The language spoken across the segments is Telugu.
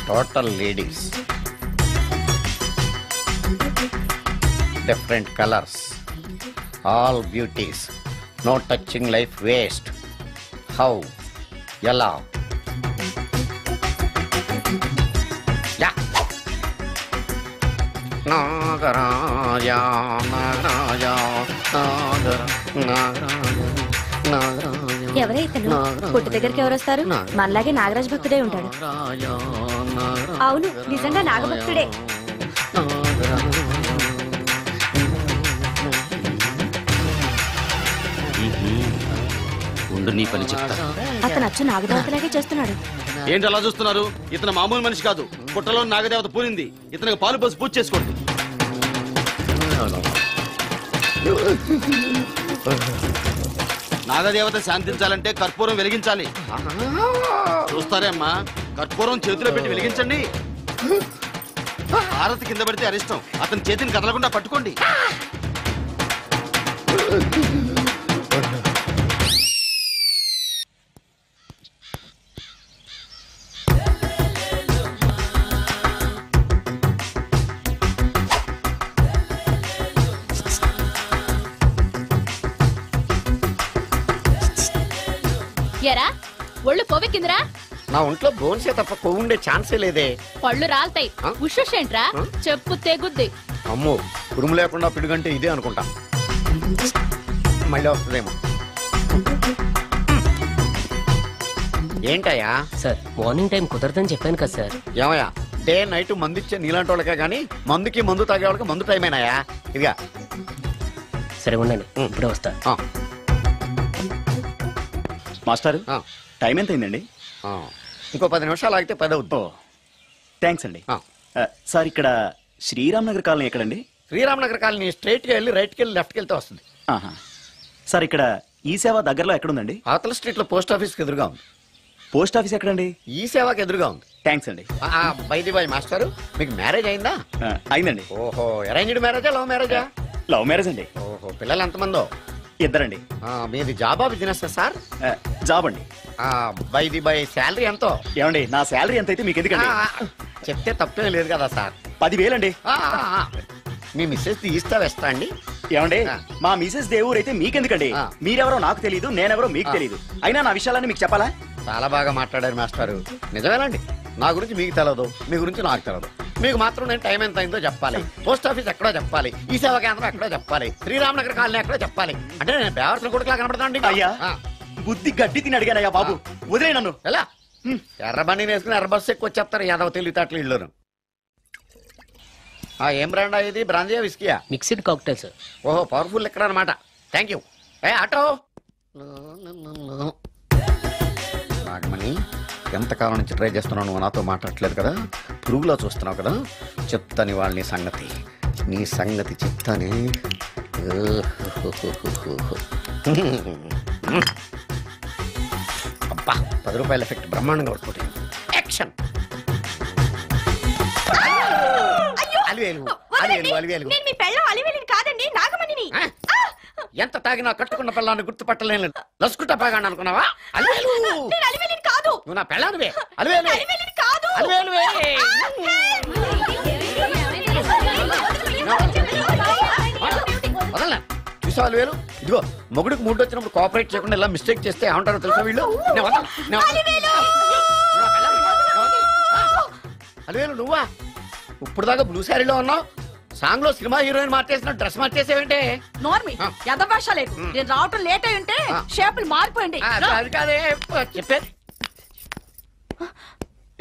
Total ladies, different colours, all beauties, no touching life waste. How, ఎలా? నాగరాజ నాగరాజ ఎవరైతను పుట్టు దగ్గరికి ఎవరు వస్తారు? మనలాగే నాగరాజ భక్తుడే ఉంటాడు. అవును, నిజంగా నాగభక్తుడే. నీ పని చెప్తా. అతను అచ్చు నాగదేవతలాగే చేస్తున్నాడు. ఏంటి అలా చూస్తున్నారు? ఇతను మామూలు మనిషి కాదు. పుట్టలో నాగదేవత పూనింది. ఇతనికి పాలు పోసి పూజ చేసుకోండి. నాగదేవత శాంతించాలంటే కర్పూరం వెలిగించాలి. చూస్తారే అమ్మా, కర్పూరం చేతిలో పెట్టి వెలిగించండి. హారతి కింద పడితే అరిష్టం. అతని చేతిని కదలకుండా పట్టుకోండి. ఎరా ఒళ్ళు కొవ్వెక్కిందిరా? నా ఒంట్లో బోన్సే తప్ప కొవ్వు ఉండే ఛాన్సే లేదే. పళ్ళు రాల్తాయి. ఉషేంట్రా? చెప్పు తెగుద్ది. అమ్మో, ఉరుము లేకుండా పిడుగంటే ఇదే అనుకుంటా. మళ్ళీ వస్తుందేమో. ఏంటయ్యా? సార్, మార్నింగ్ టైం కుదరదని చెప్పాను కదా సార్. ఏమయ్యా, డే నైట్ మందు ఇచ్చే నీలాంటి వాళ్ళకే గానీ మందుకి మందు తాగే వాళ్ళకి మందు టైం అయినాయా? ఇదిగా సరే ఉండండి, ఇప్పుడే వస్తా. మాస్టర్, టైం ఎంత అయిందండి? ఇంకో 10 నిమిషాలు ఆగితే 10 అవుతుంది. థ్యాంక్స్ అండి. సార్, ఇక్కడ శ్రీరామ్ నగర్ కాలనీ ఎక్కడండి? శ్రీరామ్ నగర్ కాలనీ స్ట్రైట్కి వెళ్ళి రైట్కి వెళ్ళి లెఫ్ట్కి వెళ్తే వస్తుంది. సార్, ఇక్కడ ఈ సేవ దగ్గరలో ఎక్కడుందండి? అవతల స్ట్రీట్ లో పోస్ట్ ఆఫీస్కి ఎదురుగా ఉంది. పోస్ట్ ఆఫీస్ ఎక్కడండి? ఈ సేవకి ఎదురుగా ఉంది. థ్యాంక్స్ అండి. బై మాస్టర్, మీకు మ్యారేజ్ అయిందా? అయిందండి. ఓహో, అరేంజ్డ్ మ్యారేజా లవ్ మ్యారేజా? లవ్ మ్యారేజ్ అండి. ఓహో, పిల్లలు ఎంతమందో? ఇద్దరండి. మీది జాబా బిజినెస్ సార్? జాబ్ అండి. బై శాలరీ ఎంతో? ఏమండి, నా శాలరీ ఎంత అయితే మీకు ఎందుకండి? చెప్తే తప్పేం లేదు కదా సార్. 10,000 అండి. మీ మిస్సెస్ తీస్తా వేస్తా అండి. ఏమండి, మా మిసెస్ దేవుడు అయితే మీకెందుకండి? మీరెవరో నాకు తెలియదు, నేనెవరో మీకు తెలియదు. అయినా నా విషయాలన్నీ మీకు చెప్పాలా? చాలా బాగా మాట్లాడారు మాస్టారు. నిజమేనండి, నా గురించి మీకు తెలదు, మీ గురించి నాకు తెలదు. మీకు మాత్రం నేను టైం ఎంత అయిందో చెప్పాలి, పోస్ట్ ఆఫీస్ ఎక్కడో చెప్పాలి, ఈ సేవా కేంద్రం ఎక్కడో చెప్పాలి, శ్రీరామ్ నగర్ కాలనీ ఎక్కడో చెప్పాలి. అంటే నేను బేవర్సన కొడుకులా కనపడతానండి. అయ్యా, బుద్ధి గడ్డి తిని అడిగానయ్యా బాబు, వదిలే నన్ను. ఎలా? ఎర్ర బండి వేసుకుని ఎర్ర బస్సు ఎక్కువ వచ్చేస్తారు యాదవ తెలివితేటలు ఇళ్ళను. ఏం బ్రాండా ఇది? బ్రాంజియా విస్కియా? Mixed cocktail sir. ఓహో, పవర్ఫుల్ ఎక్కడ అనమాట. Thank you. ఆటో నాగమణి, ఎంతకాలం నుంచి ట్రై చేస్తున్నావు, నువ్వు నాతో మాట్లాడట్లేదు కదా, పురుగులో చూస్తున్నావు కదా, చెప్తాని వాళ్ళని సంగతి, నీ సంగతి చెప్తానే. అబ్బా, 10 రూపాయల ఎఫెక్ట్ బ్రహ్మాండంగా పడుతుంది. యాక్షన్. ఎంత తాగినా కట్టుకున్న పిల్లాన్ని గుర్తుపట్టలేను. లసుకుంటా బాగా అనుకున్నావా? అలివేలు నువ్వు నా పెళ్ళానివే. అలివేలు అలివేలువే. వదలనా? చూసావు అలివేలు? ఇదిగో, మొగుడికి మూడు వచ్చినప్పుడు కోఆపరేట్ చేయకుండా ఇలా మిస్టేక్ చేస్తే ఏమంటారో తెలుసా వీళ్ళు? అలివేలు నువ్వా? ఇప్పుడు దాకా బ్లూ శారీలో ఉన్నావు, సాంగ్ లో సినిమా హీరోయిన్ మార్చేసిన డ్రెస్ మార్చేసేవంటే? నోర్మి, యదభాష లేదు. నేను రావటం లేట్ అయి ఉంటే షేపులు మారిపోయింది. అది కాదే చెప్పేది.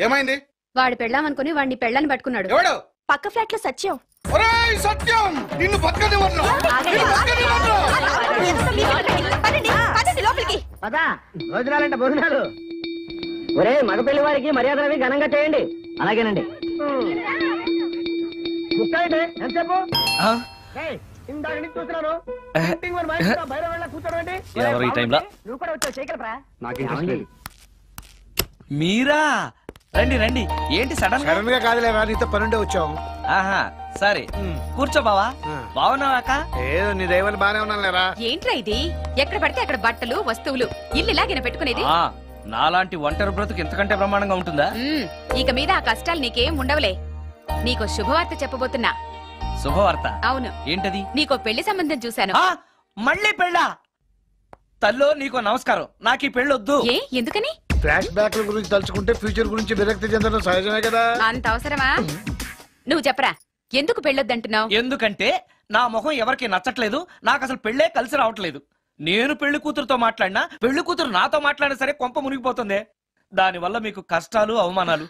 ఏమైంది? వాడు పెళ్ళామనుకుని వాడిని పెళ్ళని పట్టుకున్నాడు. ఎవడు? పక్క ఫ్లాట్ లో సత్యం. సత్యం, నిన్ను బతకనివ్వను. లోపలికి భోజనాలంటే భోజనాలు. ఒరే, మగ పెళ్లి వారికి మర్యాదలవి ఘనంగా చేయండి. అలాగేనండి. ఎంతసేపు ఇందాక నుంచి చూస్తున్నాను. ఎవరు ఈ టైంలో? నువ్వు కూడా వచ్చావు, చేయగలరా? మీరా? రండి రండి. ఏంటి సడన్ గా కాదులేవా, నీతో పనుండే వచ్చాం. ఆహా, సరే కూర్చో బావా. బాగున్నావాక? ఏదో నీ దైవాలు బానే ఉన్నాను లేరా. ఏంట్రా ఇది? ఎక్కడ పడితే అక్కడ బట్టలు వస్తువులు ఇల్లు ఇలాగిన పెట్టుకునేది? నాలాంటి ఒంటరి బ్రతుకు ఎంతకంటే బ్రహ్మాండంగా ఉంటుందా? ఇక మీద ఆ కష్టాలు నీకేం ఉండవులే. నీకో శుభవార్త చెప్పబోతున్నా. శుభవార్త? అవును. ఏంటది? నీకో పెళ్లి సంబంధం చూశాను. మళ్ళీ పెళ్ళా? తల్లో నీకో నమస్కారం, నాకు ఈ పెళ్ళొద్దు. ఏ ఎందుకని? ఫ్లాష్ బ్యాక్ గురించి తలుచుకుంటే ఫ్యూచర్ గురించి విరక్తి చెందడం సహజమే కదా. అంత అవసరమా? నువ్వు చెప్పరా, ఎందుకు పెళ్ళొద్దంటున్నావు? ఎందుకంటే నా మొహం ఎవరికి నచ్చట్లేదు, నాకు అసలు పెళ్ళే కలిసి రావట్లేదు. నేను పెళ్లి కూతురుతో మాట్లాడినా, పెళ్లి కూతురు నాతో మాట్లాడినా సరే కొంప మునిగిపోతుంది. దానివల్ల మీకు కష్టాలు, అవమానాలు.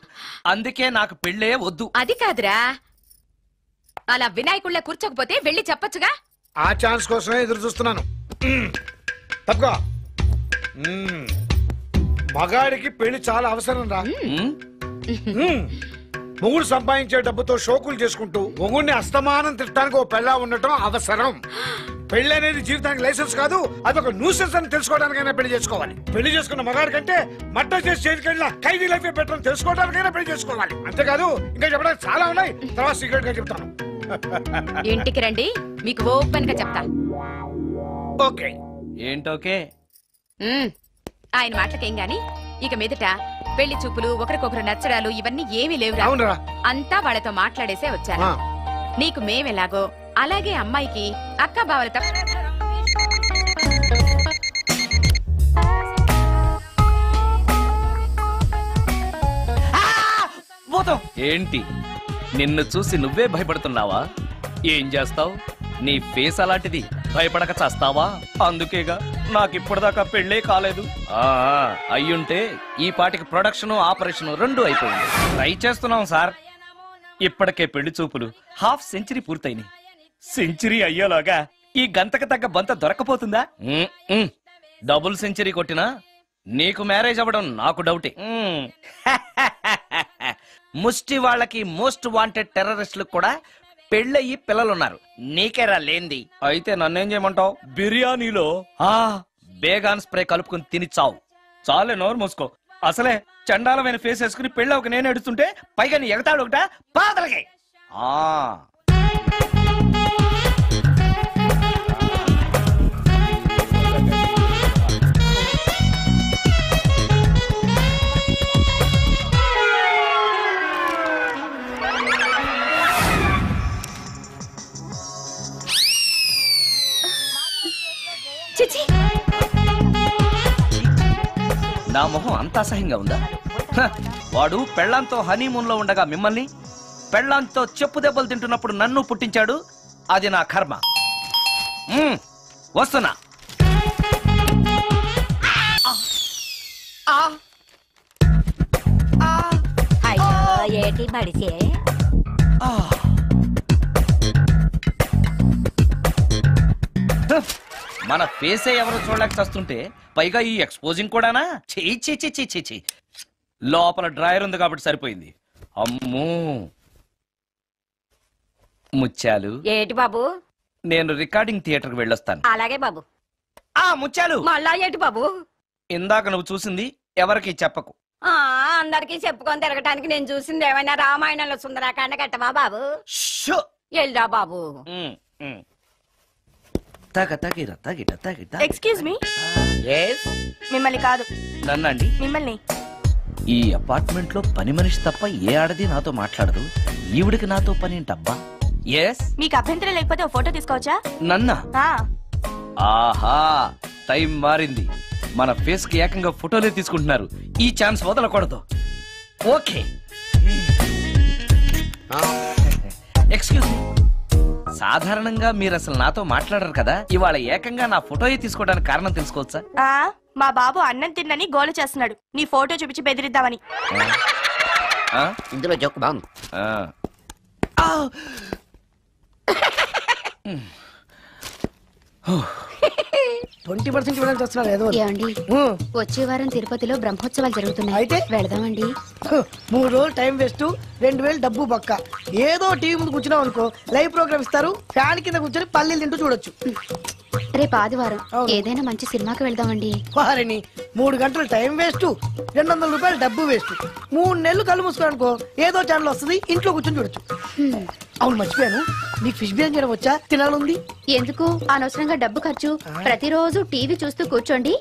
అందుకే నాకు పెళ్ళే వద్దు. అది కాదురా, అలా వినాయకుళ్ళ కూర్చోకపోతే వెళ్ళి చెప్పొచ్చుగా. ఆ ఛాన్స్ కోసమే ఎదురు చూస్తున్నాను. తప్పుకో. మగాడికి పెళ్లి చాలా అవసరం రా. మొగుడు సంపాదించే డబ్బుతో షోకులు చేసుకుంటూ మొగుడిని అస్తమానం తిట్టడానికి ఓ పెళ్ళా ఉండటం అవసరం. పెళ్లి అనేది జీవితానికి లైసెన్స్ కాదు, అదొక న్యూసెన్స్ అని తెలుసుకోవడానికైనా పెళ్లి చేసుకోవాలి. పెళ్లి చేసుకున్న మగాడి కంటే మర్డర్ చేసి చేతికెళ్ళిన ఖైదీ లైఫ్ బెటర్ అని తెలుసుకోవడానికైనా పెళ్లి చేసుకోవాలి. అంతేకాదు ఇంకా చెప్పడానికి చాలా ఉన్నాయి, తర్వాత సీక్రెట్ గా చెప్తాను. ఇంటికి రండి, మీకు ఓపెన్ గా చెప్తా. ఓకే. ఏంటోకే? ఆయన మాటలకేం గాని ఇక మీదట పెళ్లి చూపులు, ఒకరికొకరు నచ్చడాలు ఇవన్నీ ఏమీ లేవురా. అవునరా. అంతా వాళ్ళతో మాట్లాడేసే వచ్చాను. నీకు మేమెలాగో అలాగే అమ్మాయికి అక్క బావల ఏంటి నిన్ను చూసి నువ్వే భయపడుతున్నావా? ఏం చేస్తావు? నీ ఫేస్ అలాంటిది, భయపడక చేస్తావా? అందుకేగా నాకిప్పటిదాకా పెళ్ళే కాలేదు. అయ్యుంటే ఈ పాటికి ప్రొడక్షన్, ఆపరేషన్ రెండు అయిపోయింది. ట్రై చేస్తున్నాం సార్. ఇప్పటికే పెళ్లి చూపులు హాఫ్ సెంచరీ పూర్తయినాయి. సెంచరీ అయ్యేలాగా ఈ గంతకు తగ్గ బంత దొరకపోతుందా? డబుల్ సెంచరీ కొట్టినా నీకు మ్యారేజ్ అవ్వడం నాకు డౌటే. ముష్టి వాళ్ళకి మోస్ట్ వాంటెడ్ టెర్రరిస్టులకు కూడా పెళ్ళయి పిల్లలున్నారు, నీకేరా లేంది. అయితే నన్నేం చేయమంటావు? బిర్యానీలో బేగాన్ స్ప్రే కలుపుకుని తిని చావు. చాలే, నోరు మూసుకో. అసలే చండాలమైన ఫేస్ వేసుకుని పెళ్ళి ఒక నేను ఎడుతుంటే పైగా నీ ఎగతాడు ఒకట పాదలకి. నా మొహం అంత అసహ్యంగా ఉందా? వాడు పెళ్ళాంతో హనీమూన్ లో ఉండగా మిమ్మల్ని, పెళ్ళాంతో చెప్పు దెబ్బలు తింటున్నప్పుడు నన్ను పుట్టించాడు. అది నా కర్మ. వస్తున్నా. ఏటి మడిసే మన ఫేసే ఎవరు చూడలేక చస్తుంటే పైగా ఈ ఎక్స్పోజింగ్ కూడానా? చీ. లోపల డ్రాయర్ ఉంది కాబట్టి సరిపోయింది. అమ్మో ముత్యాలు. ఏటి బాబు? నేను రికార్డింగ్ థియేటర్కి వెళ్ళొస్తాను. అలాగే బాబు. ముత్యాలు, మళ్ళా ఏటి బాబు? ఇందాక నువ్వు చూసింది ఎవరికి చెప్పకు. అందరికి చెప్పుకొని తిరగటానికి నేను చూసింది ఏమైనా రామాయణంలో సుందరాకాండ కట్టవా బాబు? ఎల్లా బాబు. Excuse me. మిమ్మల్ని కాదు. నన్నండి? మిమ్మల్ని. ఈ అపార్ట్మెంట్ లో పని మనిషి తప్ప ఏ ఆడది నాతో మాట్లాడదు. ఈవిడికి నాతో పని ఏంటబ్బా? మీకు అభ్యంతరం లేకపోతే ఓ ఫోటో తీసుకోవచ్చా? నన్నా? ఆహా, టైం మారింది. మన ఫేస్ కి ఏకంగా ఫోటోలే తీసుకుంటున్నారు. ఈ ఛాన్స్ వదలకూడదు. ఓకే. Excuse me. సాధారణంగా మీరు అసలు నాతో మాట్లాడరు కదా, ఇవాళ ఏకంగా నా ఫోటోయే తీసుకోవడానికి కారణం తెలుసుకోవచ్చా? మా బాబు అన్నం తిన్నని గోల చేస్తున్నాడు, నీ ఫోటో చూపించి బెదిరిద్దామని. ఇందులో జోక్ బాగుంది. 20% ఇవ్వడానికి వస్తున్నారు ఏదో. ఏమండి, వచ్చే వారం తిరుపతిలో బ్రహ్మోత్సవాలు జరుగుతున్నాయి. అయితే వెళదామండి. 3 రోజులు టైం వేస్ట్, 2000 డబ్బు పక్క. ఏదో టీవీ ముందు కూర్చున్నాం అనుకో, లైవ్ ప్రోగ్రామ్ ఇస్తారు, ఫ్యాన్ కింద కూర్చొని పల్లీలు తింటూ చూడొచ్చు. రేపు ఆదివారం ఏదైనా మంచి సినిమాకి వెళ్దామండి. వారిని 3 గంటలు టైం వేస్ట్, 200 రూపాయలు డబ్బు వేస్ట్. 3 నెలలు కళ్ళు మూసుకో అనుకో, ఏదో ఛానల్ వస్తుంది, ఇంట్లో కూర్చొని చూడొచ్చు. అవును మర్చిపోయాను, నీకు ఫిష్ బిర్యానీ చేయడం వచ్చా? తినాలంది. ఎందుకు అనవసరంగా డబ్బు ఖర్చు? ప్రతిరోజు టీవీ చూస్తూ కూర్చోండి,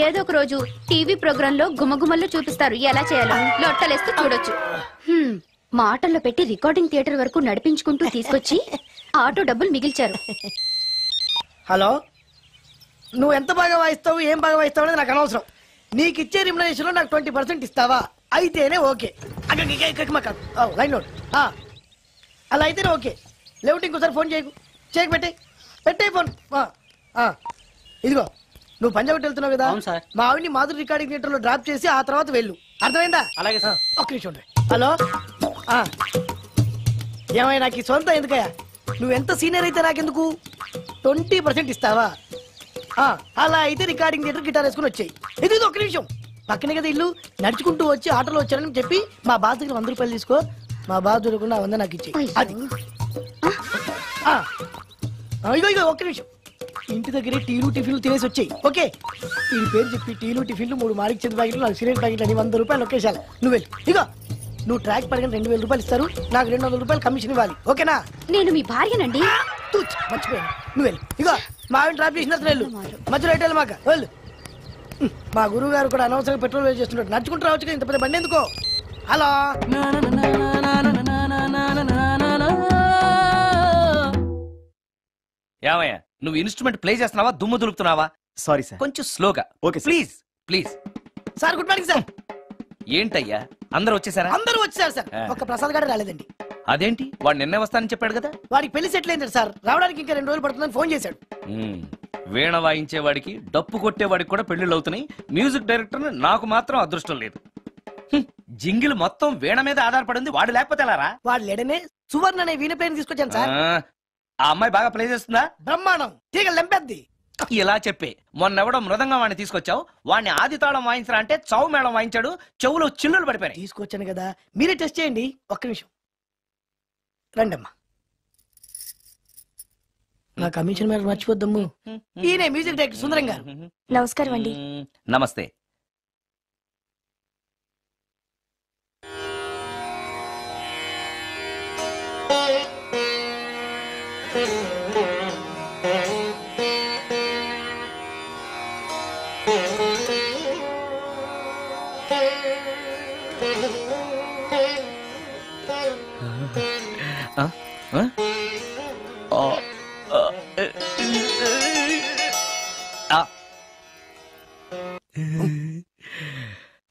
ఏదో ఒక రోజు టీవీ ప్రోగ్రామ్ లో గుమ్మగుమ్మల్లో చూపిస్తారు ఎలా చేయాలో. లొట్టలేస్తూ చూడొచ్చు. మాటల్లో పెట్టి రికార్డింగ్ థియేటర్ వరకు నడిపించుకుంటూ తీసుకొచ్చి ఆటో డబ్బులు మిగిల్చారు. హలో, నువ్వు ఎంత బాగా వాయిస్తావు, ఏం బాగా వాయిస్తావు అనేది నాకు అనవసరం. నీకు ఇచ్చే రిమ్యునరేషన్ లో నాకు 20% ఇస్తావా? అయితేనే ఓకే. లైన్ లోడ్ అలా అయితేనే ఓకే. లేవుటి ఇంకోసారి ఫోన్ చేయకు పెట్టే ఫోన్. ఇదిగో నువ్వు పంజాబ్ వెళ్తున్నావు కదా, మా ఆవిడ్ని మాధురి రికార్డింగ్ థియేటర్ లో డ్రాప్ చేసి ఆ తర్వాత వెళ్ళు. అర్థమైందా? అలాగే సార్. ఒక్క నిమిషం. హలో, ఏమైనా నాకు ఈ సొంత ఎందుకయ్యా? నువ్వు ఎంత సీనియర్ అయితే నాకెందుకు? 20% ఇస్తావా? అలా అయితే రికార్డింగ్ థియేటర్ గిటార్ వేసుకుని వచ్చాయి. ఇది ఒక్క నిమిషం. పక్కనే కదా ఇల్లు, నడుచుకుంటూ వచ్చి ఆటోలో వచ్చానని చెప్పి మా బాధ దగ్గర 100 రూపాయలు తీసుకో. మా బాధ దొరకకుండా 100 నాకు ఇచ్చి. అది ఇగో ఒక్క నిమిషం. ఇంటి దగ్గరే టీలు టిఫిన్లు తినేసి వచ్చాయి. ఓకే, ఈ పేరు చెప్పి టీలు టిఫిన్లు 3 మారిక్ చేతి ప్యాకెట్లు, 4 సిగరెట్ ప్యాకెట్లు అని 100 రూపాయలు ఒకేసారి. నువ్వు వెళ్ళు. ఇగో నువ్వు ట్రాక్ పడగానే 2000 రూపాయలు ఇస్తారు, నాకు 200 రూపాయలు కమిషన్ ఇవ్వాలి. ఓకేనా? నేను మీ భార్యనండి. మర్చిపోయాను. నువ్వు వెళ్ళు. ఇగో మా ఆవిడ డ్రాప్ చేసిన వెళ్ళు. మధ్యలో రైట్ మాక వెళ్ళు. మా గురువు గారు కూడా అనవసరంగా పెట్రోల్ వేస్ట్ చేస్తున్నాడు. నడుచుకుంటూ రావచ్చు, ఇంత పెద్ద బండి ఎందుకో. హలో, ఏమయ్యా, నువ్వు ఇన్స్ట్రుమెంట్ ప్లే చేస్తున్నావా, దుమ్ము దులుపుతున్నావా? Sorry sir. కొంచెం స్లోగా. Okay please please. Sir good morning sir. ఏంటయ్యా అందరూ వచ్చేసారా? అందరూ వచ్చారు సార్, ఒక్క ప్రసాద్ గారు రాలేదండి. అదేంటి, వాడు నిన్నే వస్తానని చెప్పాడు కదా? వాడికి పెళ్లి సెటిల్ అయింది సార్, రావడానికి ఇంకా 2 రోజులు పడుతుందని ఫోన్ చేశాడు. వీణ వాయించేవాడికి డప్పు కొట్టేవాడికి కూడా పెళ్లిళ్ళు అవుతున్నాయి. మ్యూజిక్ డైరెక్టర్ నాకు మాత్రం అదృష్టం లేదు. జింగిల్ మొత్తం వీణ మీద ఆధారపడింది, వాడు లేకపోతే ఎలారా? వాడు లేడనే సువర్ణ అనే వీణ ప్లేయర్ తీసుకొచ్చాను సార్. ఆ అమ్మాయి బాగా ప్లే చేస్తుందా? బ్రహ్మాండం, తీగ లెంపెద్ది. ఇలా చెప్పే మొన్నెవడో మృదంగా వాడిని తీసుకొచ్చావు, వాడిని ఆది తాళం వాయించరా అంటే చౌ మేళం వాయించాడు, చెవులో చిల్లులు పడిపోయాయి. తీసుకొచ్చాను కదా, మీరే టెస్ట్ చేయండి. ఒక్క నిమిషం రండమ్మా. నా కమిషన్ మీద మర్చిపోద్దమ్ము. ఈయనే మ్యూజిక్ డైరెక్టర్ సుందరం గారు. నమస్కారం అండి. నమస్తే.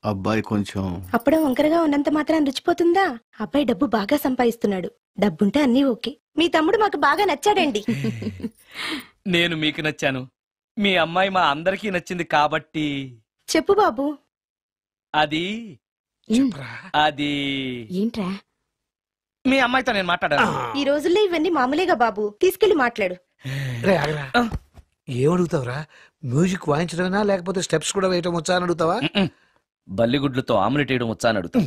అబ్బాయి కొంచెం అప్పుడే వంకరగా ఉన్నంత మాత్రం రుచిపోతుందా? అబ్బాయి డబ్బు బాగా సంపాదిస్తున్నాడు, డబ్బుంటే అన్నీ ఓకే. మీ తమ్ముడు మాకు బాగా నచ్చాడండి. నేను మీకు నచ్చాను, మీ అమ్మాయి మా అందరికీ నచ్చింది కాబట్టి. చెప్పు బాబు. అది అది ఏంట్రా? మీ అమ్మాయితో నేను మాట్లాడాను. ఈ రోజుల్లో ఇవన్నీ మామూలేగా బాబు, తీసుకెళ్లి మాట్లాడు. ఏమడుగుతావురా? మ్యూజిక్ వాయించడమేనా లేకపోతే స్టెప్స్ కూడా వేయటం వచ్చా అని అడుగుతావా? బల్లిగుడ్లతో ఆమ్లెట్ వేయడం వచ్చా అని అడుగుతా.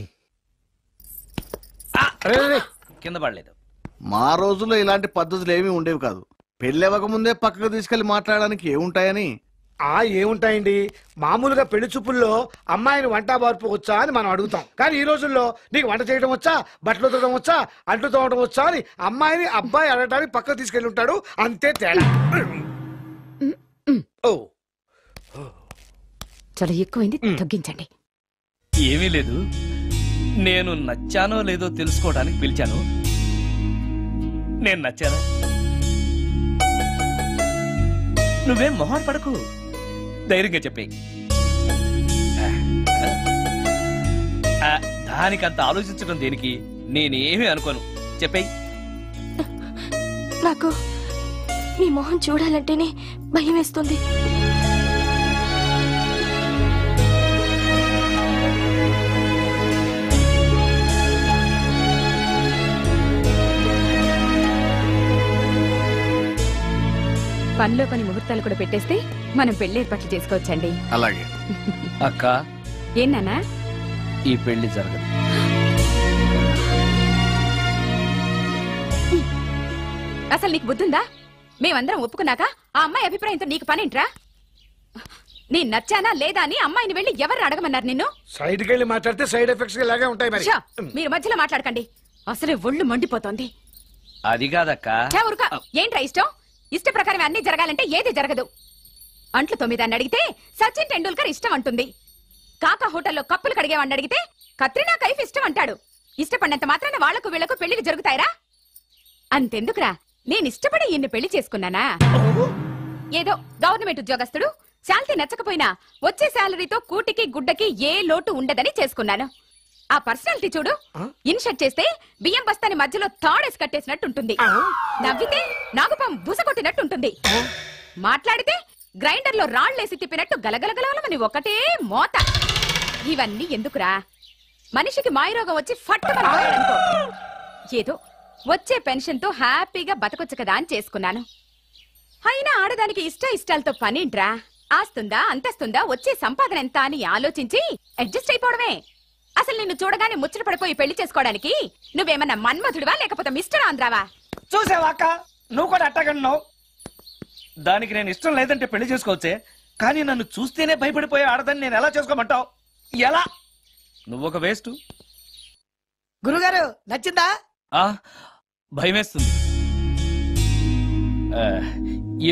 కింద పడలేదు. మా రోజుల్లో ఇలాంటి పద్ధతులు ఏమీ ఉండేవి కాదు. పెళ్ళవక ముందే పక్కకు తీసుకెళ్లి మాట్లాడడానికి ఏముంటాయని. ఏముంటాయండి, మామూలుగా పెళ్లి చూపుల్లో అమ్మాయిని వంట బార్పు వచ్చా అని మనం అడుగుతాం. కానీ ఈ రోజుల్లో నీకు వంట చేయడం వచ్చా, బట్టలు ఉతకడం వచ్చా, అంట్లు తోమడం వచ్చా అని అమ్మాయిని అబ్బాయి అడగడానికి పక్కకు తీసుకెళ్లి ఉంటాడు. అంతే తేడా. చాలా ఎక్కువైంది, తగ్గించండి. ఏమీ లేదు, నేను నచ్చానో లేదో తెలుసుకోవడానికి పిలిచాను. నేను నచ్చానా? నువ్వేం మొహం పడకు, ధైర్యంగా చెప్పే. దానికంత ఆలోచించడం దేనికి? నేనేమీ అనుకోను, చెప్పేయి. నాకు నీ మొహం చూడాలంటేనే భయం వేస్తుంది. పనిలో పని ముహూర్తాలు కూడా పెట్టేస్తే మనం పెళ్లి ఏర్పాట్లు చేసుకోవచ్చండి. అలాగే అక్క. ఏనా ఈ పెళ్లి జరగదు. అసలు నీకు బుద్ధుందా? మేమందరం ఒప్పుకున్నాక ఆ అమ్మాయి అభిప్రాయంతో నీకు పనేంట్రా? నేను నచ్చానా లేదా అని అమ్మాయిని వెళ్ళి ఎవరు అడగమన్నారు నిన్ను? సైడ్కి వెళ్ళి మాట్లాడితే సైడ్ ఎఫెక్ట్స్ ఇలాగే ఉంటాయి. మరి మీరు మధ్యలో మాట్లాడకండి, అసలే ఒళ్ళు మండిపోతోంది. అది కాదక్క. ఊరుక. ఏంట్రా ఇష్టం? ఇష్ట ప్రకారం అన్ని జరగాలంటే ఏది జరగదు. అంట్లు 9 అని అడిగితే సచిన్ టెండూల్కర్ ఇష్టం అంటుంది. కాకా హోటల్లో కప్పులు కడిగేవాడిని అడిగితే కత్రినా కైఫ్ ఇష్టం అంటాడు. ఇష్టపడినంత మాత్రాన వాళ్లకు వీళ్లకు పెళ్లికి జరుగుతాయిరా? అంతెందుకురా, నేను ఇష్టపడి ఈయన్ని పెళ్లి చేసుకున్నానా? ఏదో గవర్నమెంట్ ఉద్యోగస్తుడు, శాలరీ నచ్చకపోయినా వచ్చే శాలరీతో కూటికి గుడ్డకి ఏ లోటు ఉండదని చేసుకున్నాను. ఆ పర్సనాలిటీ చూడు, ఇన్షర్ట్ చేస్తే బియ్యం బస్తాని మధ్యలో తాడేసి కట్టేసినట్టుంటుంది. నవ్వితే నాగుపం బుసకొట్టినట్టుంటుంది. మాట్లాడితే గ్రైండర్ లో రాళ్లేసి తిప్పినట్టు గలగలగలమని ఒకటే మోత. ఇవన్నీ ఎందుకురా? మనిషికి మాయరోగం వచ్చి ఫట్టుమనుకో, ఏదో వచ్చే పెన్షన్ తో హ్యాపీగా బతకొచ్చు కదా అని చేసుకున్నాను. అయినా ఆడదానికి ఇష్టాలతో పనింట్రా? ఆస్తుందా అంతస్తుందా వచ్చే సంపాదన ఎంత అని ఆలోచించి అడ్జస్ట్ అయిపోవడమే. అసలు నిన్ను చూడగానే ముచ్చట పడిపోయి పెళ్లి చేసుకోవడానికి నువ్వేమన్నా మన్మధుడివా లేకపోతే మిస్టర్ ఆంధ్రావా? చూసావా అక్క, నువ్వు కూడా అట్టగన్నావు. దానికి నేను ఇష్టం లేదంటే పెళ్లి చేసుకోవచ్చే, కానీ నన్ను చూస్తేనే భయపడిపోయే ఆడదని నేను ఎలా చేసుకోమంటావు? ఎలా? నువ్వొక వేస్ట్. గురుగారు నచ్చిందా? భయమేస్తుంది.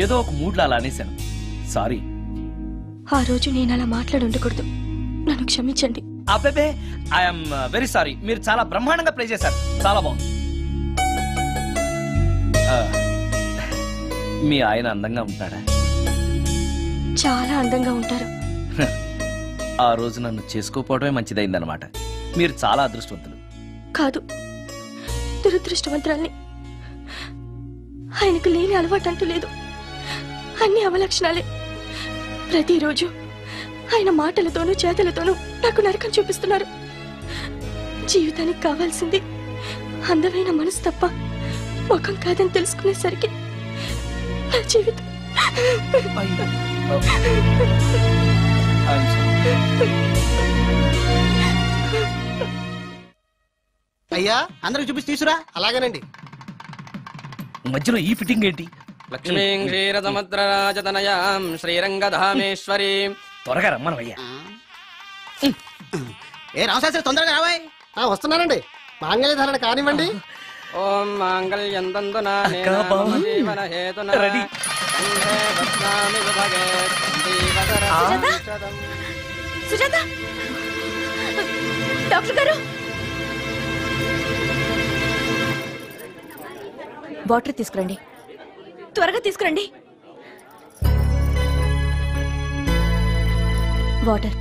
ఏదో ఒక మూడ్లో అలా అనేశాను, సారీ. ఆ రోజు నేను అలా మాట్లాడి ఉండకూడదు, నన్ను క్షమించండి. అబ్బే, ఐఎమ్ వెరీ సారీ. మీరు చాలా బ్రహ్మాండంగా ప్లే చేశారు, చాలా బాగుంది. మీ ఆయన అందంగా ఉంటాడా? చాలా అందంగా ఉంటారు. ఆ రోజు నన్ను చేసుకోపోవడమే మంచిదైందనమాట. మీరు చాలా అదృష్టవంతులు. కాదు, దురదృష్టవంతురాల్ని. ఆయనకు లేని అలవాటు అంటూ లేదు, అన్ని అవలక్షణాలే. ప్రతిరోజు ఆయన మాటలతోనూ చేతలతోనూ నాకు నరకం చూపిస్తున్నారు. జీవితానికి కావాల్సింది అందమైన మనసు తప్ప ముఖం కాదని తెలుసుకునేసరికి నా జీవితం అయ్యా అందరికి చూపిస్తే తీసురా. అలాగేనండి. మధ్యలో ఈ ఫిట్టింగ్ ఏంటి? లక్ష్మీం క్షీరసముద్రరాజతనయాం శ్రీరంగధామేశ్వరీం. త్వరగా రమ్మనవయ్యా. ఏ రామశాస్త్రి తొందరగా రావాయ్. వస్తున్నానండి. మాంగళ్య ధారణ కానివ్వండి. ఓం మాంగళ్యం తంతునా జీవన హేతునా రెడీ. సుజాత, డాక్టర్ గారు, వాటర్ తీసుకురండి, త్వరగా తీసుకురండి. వాటర్.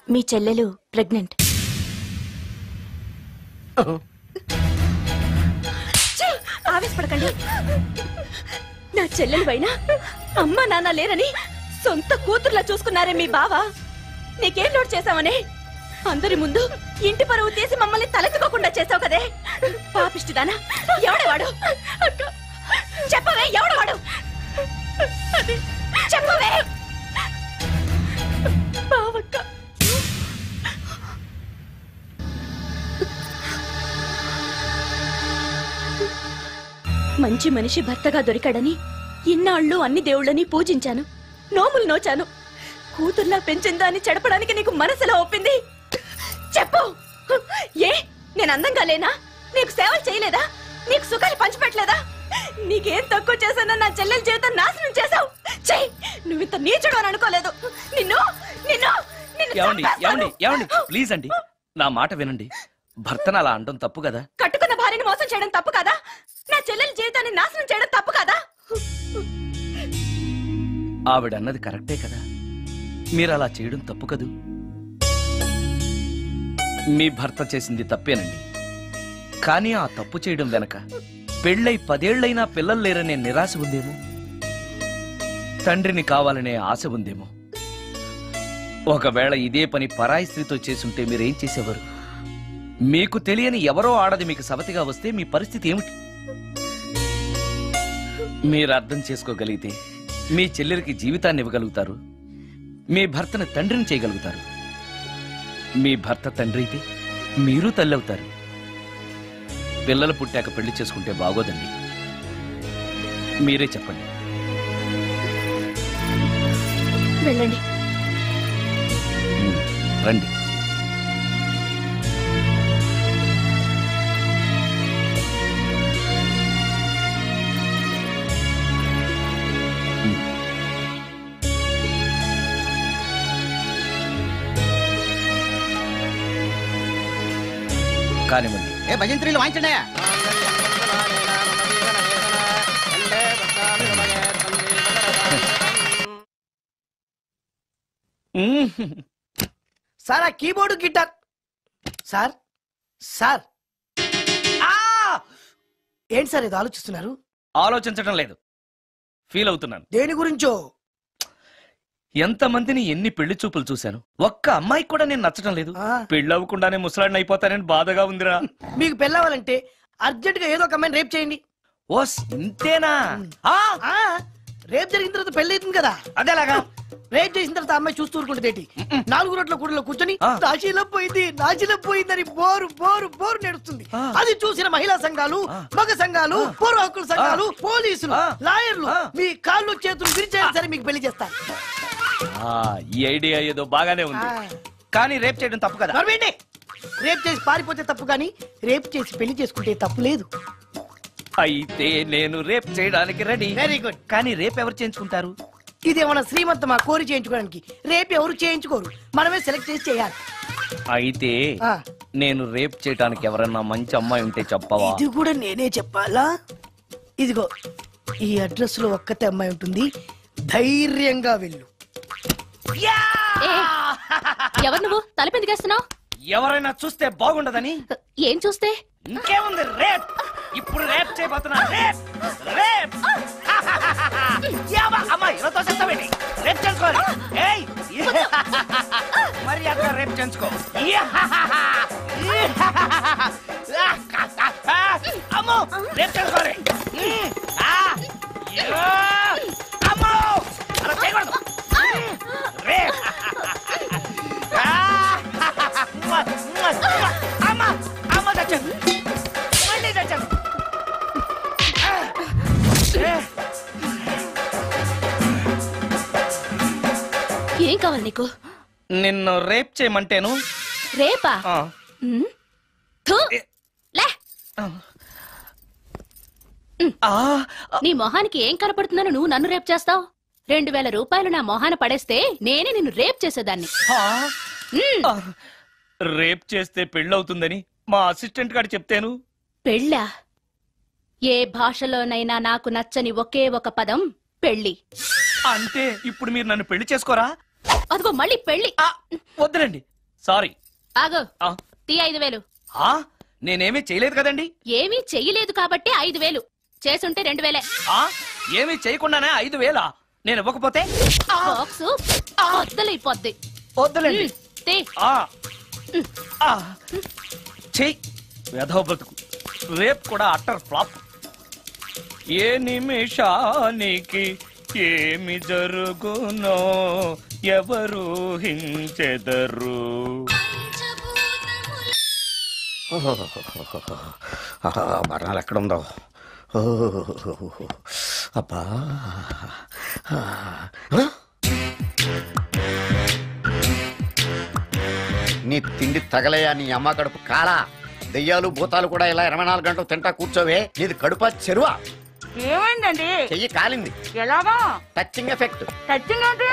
మీ చెల్లెలు ప్రెగ్నెంట్. ఆవేశపడకండి. నా చెల్లెలు అయినా అమ్మ నాన్న లేరని సొంత కూతుర్లా చూసుకున్నారే మీ బావ. నీకేం లోటు చేశావనే అందరి ముందు ఇంటి పరువు తీసి మమ్మల్ని తలెత్తుకోకుండా చేసావు కదే. పాపిష్టిదానా, ఎవడేవాడు? చెప్పవే, ఎవడవాడు? చెప్పవే. బావక్క, మంచి మనిషి భర్తగా దొరికాడని ఇన్నాళ్ళు అన్ని దేవుళ్ళని పూజించాను, నోములు నోచాను. కూతుర్లా పెంచిందా అని చెడపడానికి నీకు మనసులో ఒప్పింది? చెప్పు. ఏ నేను అందంగా లేనా? నీకు సేవలు చేయలేదా? నీకు సుఖాలు పంచిపెట్టలేదా? నీకేం తక్కువ చేశానో నా చెల్లెల జీవితం నాశనం చేశావు. చెయ్యి, నువ్వు ఇంత నీచుడు అని అనుకోలేదు. నిన్ను నిన్ను ప్లీజ్ అండి, నా మాట వినండి. భర్తను అలా అనడం తప్పు కదా? కట్టుకున్న భార్యని మోసం చేయడం తప్పు కదా? నా చెల్లెల జీవితాన్ని నాశనం చేయడం తప్పు కదా? ఆవిడన్నది కరెక్టే కదా, మీరు అలా చేయడం తప్పు కదూ. మీ భర్త చేసింది తప్పేనండి, కానీ ఆ తప్పు చేయడం వెనక పెళ్ళై 10 ఏళ్లైనా పిల్లలు లేరనే నిరాశ ఉందేమో, తండ్రిని కావాలనే ఆశ ఉందేమో. ఒకవేళ ఇదే పని పరాయి స్త్రీతో చేసుంటే మీరేం చేసేవారు? మీకు తెలియని ఎవరో ఆడది మీకు సవతిగా వస్తే మీ పరిస్థితి ఏమిటి? మీరు అర్థం చేసుకోగలిగితే మీ చెల్లెలికి జీవితాన్ని ఇవ్వగలుగుతారు, మీ భర్తను తండ్రిని చేయగలుగుతారు. మీ భర్త తండ్రి అయితే మీరు తల్లి అవుతారు. పిల్లలు పుట్టాక పెళ్లి చేసుకుంటే బాగోదండి. మీరే చెప్పండి. వెళ్ళండి. కానివ్వండి. ఏ భజంత్రీలు వాయించండి. సార్ ఆ కీబోర్డు గిటార్ సార్ సార్ ఏంటి సార్ ఇది ఆలోచిస్తున్నారు? ఆలోచించడం లేదు, ఫీల్ అవుతున్నాను. దేని గురించో? ఎంతమందిని ఎన్ని పెళ్లి చూపులు చూశాను, ఒక్క అమ్మాయికి కూడా నేను నచ్చడం లేదు. పెళ్లి అవ్వకుండానే ముసలాడిని అయిపోతానని బాధగా ఉందిరా. మీకు పెళ్ళావాలంటే అర్జెంట్ గా ఏదో ఒక అమ్మాయిని రేప్ చేయండి. ఓస్ ఇంతేనా? రేప్ జరిగిన తర్వాత పెళ్లి అవుతుంది కదా, అదేలాగా. రేప్ చేసిన తర్వాత అమ్మాయి చూస్తూ ఊరుకుంటుంది. 4 రోడ్ల కూడలో కూర్చొని నాశీలం పోయిందని బోరు బోరు బోరు నేడుస్తుంది. అది చూసిన మహిళా సంఘాలు, మగ సంఘాలు, పూర్వ హక్కుల సంఘాలు, పోలీసులు, లాయర్లు మీ కాళ్ళు చేతులు విరిచేయాలి సరే మీకు పెళ్లి చేస్తారు. ఈ ఐడియా ఏదో బాగానే ఉంది, కానీ రేప్ చేయడం తప్పు కదా. రేప్ చేసి పారిపోతే తప్పు, కానీ రేప్ చేసి పెళ్లి చేసుకుంటే తప్పు లేదు. అయితే నేను రేప్ చేయడానికి రెడీ. Very good. కానీ రేప్ ఎవరు చేయించుకుంటారు? ఇదేమన్నా శ్రీమంతమా కోరి చేయించుకోవడానికి? రేపు ఎవరు చేయించుకోరు, మనమే సెలెక్ట్ చేసి చేయాలి. అయితే నేను రేప్ చేయడానికి ఎవరన్నా మంచి అమ్మాయి ఉంటే చెప్పవా? ఇది కూడా నేనే చెప్పాలా? ఇదిగో ఈ అడ్రస్ లో ఒక్కతే అమ్మాయి ఉంటుంది, ధైర్యంగా వెళ్ళు. ఎవరు నువ్వు? తలపెందుకేస్తున్నావు? ఎవరైనా చూస్తే బాగుండదని. ఏం చూస్తే? ఇంకేముంది, రేప్. ఇప్పుడు రేప్ చేయబోతున్నా. రేప్ రేప్ అమ్మాయి చేస్తావేంటి? రేప్ చేసుకోవాలి. మరి అక్కడ రేప్ చేసుకో. అమ్మో రేప్ చేసుకోవాలి. అమ్మో అలా చేయకూడదు. రేప్ అమ్మ అమ్మ తెచ్చాను, మళ్ళీ తెచ్చాను. ఏం కావాలి నీకు? నిన్ను రేప్ చేయమంటేను. రేపా? నీ మొహానికి ఏం కనపడుతుందని నువ్వు నన్ను రేప్ చేస్తావు? 2000 రూపాయలు నా మొహాన పడేస్తే నేనే నిన్ను రేప్ చేసేదాన్ని. రేప్ చేస్తే పెళ్ళవుతుందని మా అసిస్టెంట్ గారు చెప్తేను. పెళ్ళా? ఏ భాషలోనైనా నాకు నచ్చని ఒకే ఒక పదం పెళ్లి. అంటే ఇప్పుడు మీరు నన్ను పెళ్లి చేసుకోరా? అదిగో మళ్ళీ పెళ్లి. వద్దులండి, సారీ. ఆగో, తీ 5000. నేనేమీ చేయలేదు కదండి. ఏమీ చెయ్యలేదు కాబట్టి 5000. చేసుంటే 2000. ఏమీ చేయకుండానే 5000? నేను ఇవ్వకపోతే బాక్సు వద్దలైపోద్ది. వద్దులండి. చెయ్యి వెధవ బతుకు. రేప్ కూడా అట్టర్ ఫ్లాప్. ఏ నిమిషానికి ఏమి జరుగునో ఎవరు హించెదరు. మరణాలు ఎక్కడుందో. అబ్బా నీ తిండి తగలయా నీ అమ్మ కడుపు కాలా. దెయ్యాలు భూతాలు కూడా ఇలా 24 గంటలు తింటా కూర్చోవే. నీది కడుపా చెరువా? ఏమైందండి? చెయ్యి కాలింది. ఎలాగా? Touching effect. టచింగ్ అంటే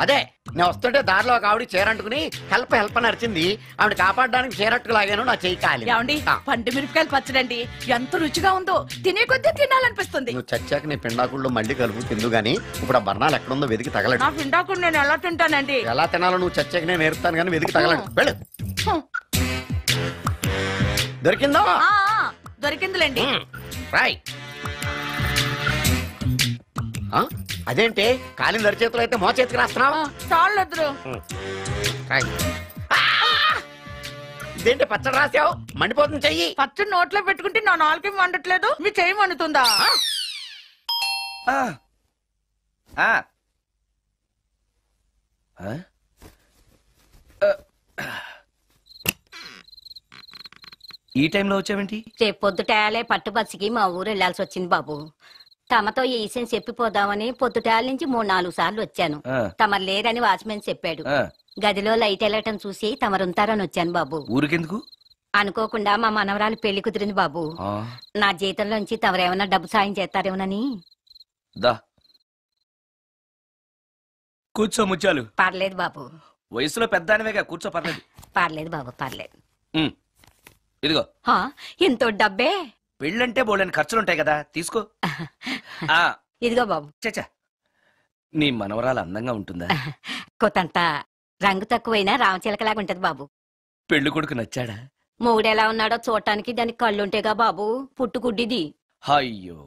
అదే, నేను వస్తుంటే దారిలో ఒక ఆవిడ చీరంటుకుని హెల్ప్ హెల్ప్ అని అరిచింది. ఆవిడ కాపాడడానికి చీరట్టుకు లాగాను, నా చెయ్యి కాలి. ఏమండి, పండు మిరపకాయలు పచ్చడండి ఎంత రుచిగా ఉందో, తినే కొద్దీ తినాలనిపిస్తుంది. నువ్వు చచ్చాక నీ పిండాకుళ్ళు మళ్ళీ కలుపు తిందు గానీ ఇప్పుడు ఆ బర్ణాలు ఎక్కడుందో వెతికి తగలడు. నా పిండాకుడు నేను ఎలా తింటానండి? ఎలా తినాలో నువ్వు చచ్చాక నేను నేర్పుతాను కానీ వెతికి తగలడు. వెళ్ళు. దొరికిందో? దొరికిందిలేండి. రాయ్. అదేంటి కాలిన దరిచేతులు అయితే మో చేతికి రాస్తున్నావు? చాలు. ఇదేంటి పచ్చడి రాసావు? మండిపోతుంది చెయ్యి. పచ్చడి నోట్లో పెట్టుకుంటే నా నాలుగు వండట్లేదు, మీ చెయ్యి వండుతుందా? ఈ టైంలో వచ్చావేంటి? రేపు పొద్దుటాలే పట్టుబస్సుకి మా ఊరు వెళ్లాల్సి వచ్చింది బాబు. తమతో ఈ విషయం చెప్పిపోదామని పొద్దుటాల నుంచి 3-4 సార్లు వచ్చాను. తమరు లేరని వాచ్మెన్ చెప్పాడు. గదిలో లైట్ వెళ్ళటం చూసి తమరుంటారని వచ్చాను బాబు. ఊరికెందుకు? అనుకోకుండా మా మనవరాలు పెళ్లి కుదిరింది బాబు. నా జీతంలోంచి తమరేమన్నా డబ్బు సాయం చేస్తారేమోనని. కూర్చో ముచ్చాలు. పర్లేదు బాబు. వయసులో పెద్దానివేగా, కూర్చో. పర్లేదు. పర్లేదు బాబు, పర్లేదు. ఇదిగో ఎంతో డబ్బే. పెళ్ళంటే బోళ్ళని ఖర్చులుంటాయి కదా, తీసుకో. ఇదిగో బాబు. చచ్చా, నీ మనవరాలు అందంగా ఉంటుందా? కొత్తంత రంగు తక్కువైనా రామచిలకలాగా ఉంటది బాబు. పెళ్లి కొడుకు నచ్చాడా? మూడెలా ఉన్నాడో చూడటానికి దానికి కళ్ళుంటేగా బాబు, పుట్టుకుడ్డిది. అయ్యో,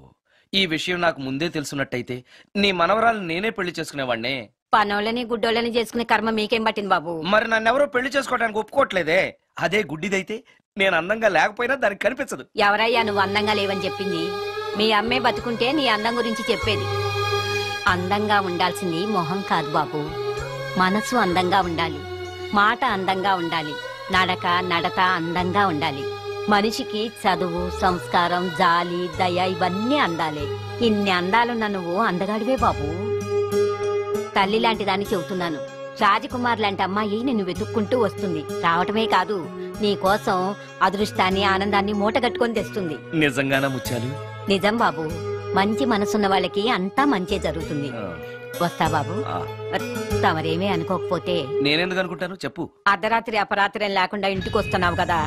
ఈ విషయం నాకు ముందే తెలుసున్నట్టయితే నీ మనవరాలు నేనే పెళ్లి చేసుకునేవాడినే. పనోళ్ళని గుడ్డోళ్ళని చేసుకునే కర్మ మీకేం పట్టింది బాబు? మరి నన్నెవరో పెళ్లి చేసుకోవడానికి ఒప్పుకోవట్లేదే. అదే గుడ్డిదైతే నేను అందంగా లేకపోయినా దానికి కనిపించదు. ఎవరయ్యా నువ్వు అందంగా లేవని చెప్పింది? మీ అమ్మే బతుకుంటే నీ అందం గురించి చెప్పేది. అందంగా ఉండాల్సింది మొహం కాదు బాబు, మనసు అందంగా ఉండాలి, మాట అందంగా ఉండాలి, నడక నడత అందంగా ఉండాలి. మనిషికి చదువు, సంస్కారం, జాలి, దయ ఇవన్నీ అందాలే. ఇన్ని అందాలున్న నువ్వు అందగాడివే బాబు. తల్లి లాంటి దాన్ని చెబుతున్నాను. రాజకుమార్ లాంటి అమ్మాయి నిన్ను వెతుక్కుంటూ వస్తుంది. రావటమే కాదు, నీ కోసం అదృష్టాన్ని, ఆనందాన్ని మూటగట్టుకొని తెస్తుంది. నిజంగానా ముత్యాలు? నిజం బాబు. మంచి మనసున్న వాళ్ళకి అంతా మంచే జరుగుతుంది. వస్తా బాబు. తమరేమీ అనుకోకపోతే. నేనెందుకు అనుకుంటాను చెప్పు. అర్ధరాత్రి అపరాత్రి లేకుండా ఇంటికి వస్తున్నావు కదా,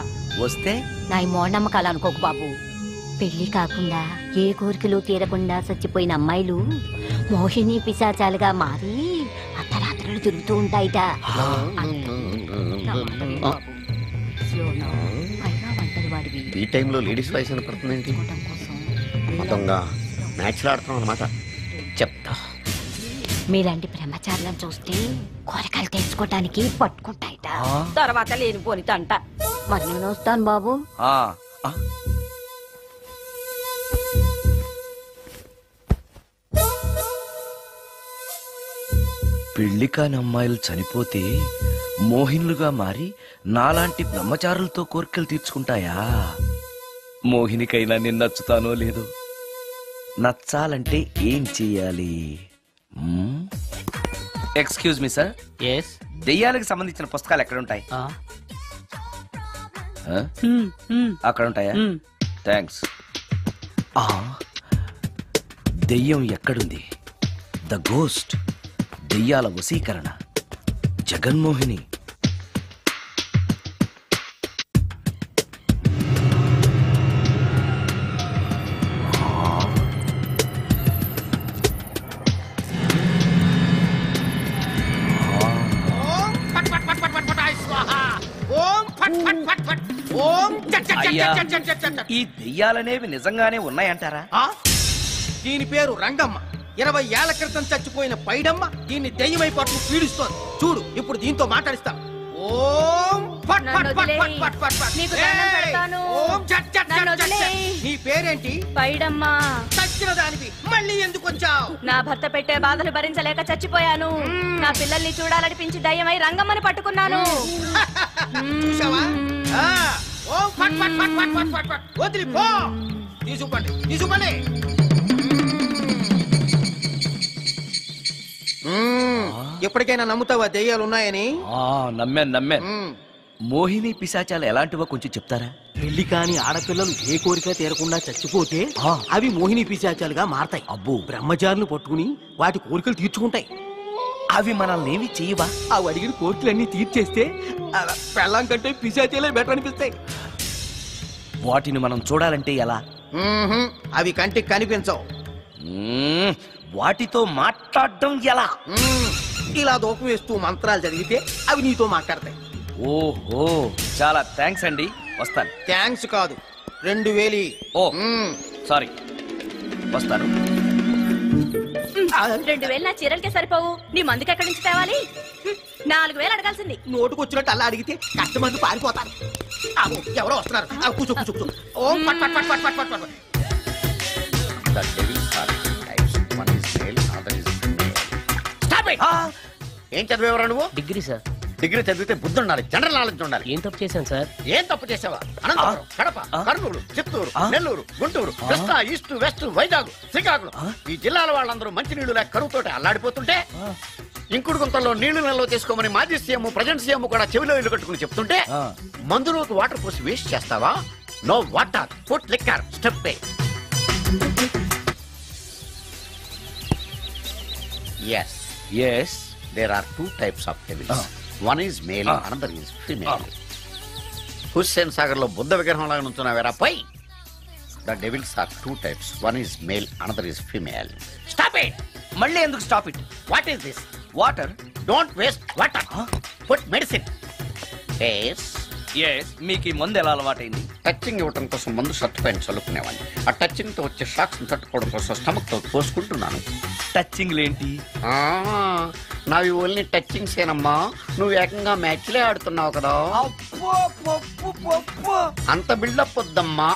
వస్తే నా ఈ మూఢనమ్మకాలు అనుకోకు బాబు. పెళ్లి కాకుండా ఏ కోరికలు తీరకుండా చచ్చిపోయిన అమ్మాయిలు మోహిని పిశాచాలుగా మారి అర్ధరాత్రులు తిరుగుతూ ఉంటాయిట. ఈ టైంలో లేడీస్ వాయిస్ వినపడుతుందేంటి? మొత్తంగా మ్యాచ్లు ఆడుతున్నాం అనమాట. చెప్తా. మీలాంటి బ్రహ్మచారులను చూస్తే కోరికలు తెచ్చుకోవటానికి పట్టుకుంటాయిట. తర్వాత లేనిపోని తంట. మరి నేను వస్తాను బాబు. పెళ్లి కాని అమ్మాయిలు చనిపోతే మోహినులుగా మారి నాలాంటి బ్రహ్మచారులతో కోరికలు తీర్చుకుంటాయా? మోహినికైనా నేను నచ్చుతానో లేదో. నచ్చాలంటే ఏం చెయ్యాలి? Excuse me sir. ఎస్. దెయ్యాలకు సంబంధించిన పుస్తకాలు ఎక్కడ ఉంటాయి? అక్కడ ఉంటాయా? థ్యాంక్స్. దెయ్యం ఎక్కడుంది? ద గోస్ట్, దెయ్యాల వశీకరణ, జగన్మోహిని. ఈ దెయ్యాలనేవి నిజంగానే ఉన్నాయంటారా? దీని పేరు రంగమ్మ. 20 ఏళ్ల క్రితం చచ్చిపోయిన పైడమ్మ దీన్ని దెయ్యమై పట్టు పీడిస్తోంది. చూడు, ఇప్పుడు దీంతో మాట్లాడిస్తా. ఓం ఫట్ ఫట్ ఫట్ ఫట్ ఫట్ ఫట్ ఫట్. ఓం చట్ చట్ చట్ చట్. నీ పేరేంటి? పైడమ్మ. చచ్చిన దానివి మళ్ళీ ఎందుకు వచ్చావు? నా భర్త పెట్టే బాధలు భరించలేక చచ్చిపోయాను. నా పిల్లల్ని చూడాలనిపించి దయ్యమై రంగమ్మని పట్టుకున్నాను. చూసావా? ఓం ఫట్ ఫట్ ఫట్ ఫట్ ఫట్ ఫట్ ఫట్. వదిలి పో. తీసుకుపండి, తీసుకుపండి. ఎప్పటికైనా నమ్ముతావా దెయ్యాలు ఉన్నాయని? నమ్మాను. మోహిని పిశాచాలు ఎలాంటివో కొంచెం చెప్తారా? పెళ్లి కాని ఆడపిల్లలు ఏ కోరిక తీరకుండా చచ్చిపోతే అవి మోహిని పిశాచాలుగా మారతాయి. అబ్బో. బ్రహ్మచారులు పట్టుకుని వాటి కోరికలు తీర్చుకుంటాయి. అవి మనల్ని ఏమి చేయవా? అవి అడిగిన కోరికలన్నీ తీర్చేస్తే పెళ్ళం కంటే పిశాచాలే బెటర్ అనిపిస్తాయి. వాటిని మనం చూడాలంటే ఎలా? అవి కంటికి కనిపించవు. వాటితో మాట్లాడడం ఎలా? ఇలా దూపం వేస్తూ మంత్రాలు చదివితే అవి నీతో మాట్లాడతాయి. ఓహో, చాలా థ్యాంక్స్ అండి. వస్తాను. థ్యాంక్స్ కాదు, 2000. ఓ సారీ, వస్తాను. 2000 నా చీరలకే సరిపోవు. నీ మందుకి ఎక్కడి నుంచి తేవాలి? 4000 అడగాల్సింది. నోటుకు వచ్చినట్టు అలా అడిగితే కస్టమర్లు పారిపోతారు. ఎవరో వస్తున్నారు. కూర్చో కూర్చో కూర్చో. ఓం పట్ పట్ పట్ పట్ పట్ పట్. ఏం చదివేవరా నువ్వు? Degree sir. డిగ్రీ చదివితే బుద్ధి ఉండాలి, జనరల్ నాలెడ్జ్ ఉండాలి. ఏం తప్పు చేశాను సార్? ఏం తప్పు చేసావా? అనంతపురం, కడప, కర్నూలు, చిత్తూరు, నెల్లూరు, గుంటూరు, కృష్ణా, ఈస్ట్, వెస్ట్, వైజాగ్, శ్రీకాకుళం ఈ జిల్లాల వాళ్ళందరూ మంచినీళ్లు లేక కరువుతోటి అల్లాడిపోతుంటే ఇంకుడు గుంతల్లో నీళ్లు నిల్వ చేసుకోమని మాజీ సీఎం, ప్రజెంట్ సీఎం కూడా చెవిలో ఇల్లు కట్టుకుని చెప్తుంటే మందులోకి వాటర్ పోసి వేస్ట్ చేస్తావా? No water, put liquor, step pay. Yes, there are two types of devils. One is male, another is female. Hussain Sagar లో బుద్ధ విగ్రహం లాగా నుంచున్నావేరా పై. The devils are 2 types. One is male, another is female. Stop it. మళ్ళీ ఎందుకు stop it? What is this? Water. Don't waste water. Put medicine. Yes. Yes, మీకు ఈ మందు ఎలా అలవాటైంది? టచింగ్ ఇవ్వడం కోసం మందు షర్ట్ పైన చల్లుకునేవాడిని. ఆ టచింగ్ తో వచ్చే షాక్స్ తట్టుకోవడం కోసం స్టమక్ తో పోసుకుంటున్నాను. టచింగ్ ఏంటి? నావి ఓన్లీ టచింగ్స్ ఏనమ్మా. నువ్వు ఏకంగా మ్యాచ్లే ఆడుతున్నావు కదా. అంత బిల్డప్ వద్దమ్మా.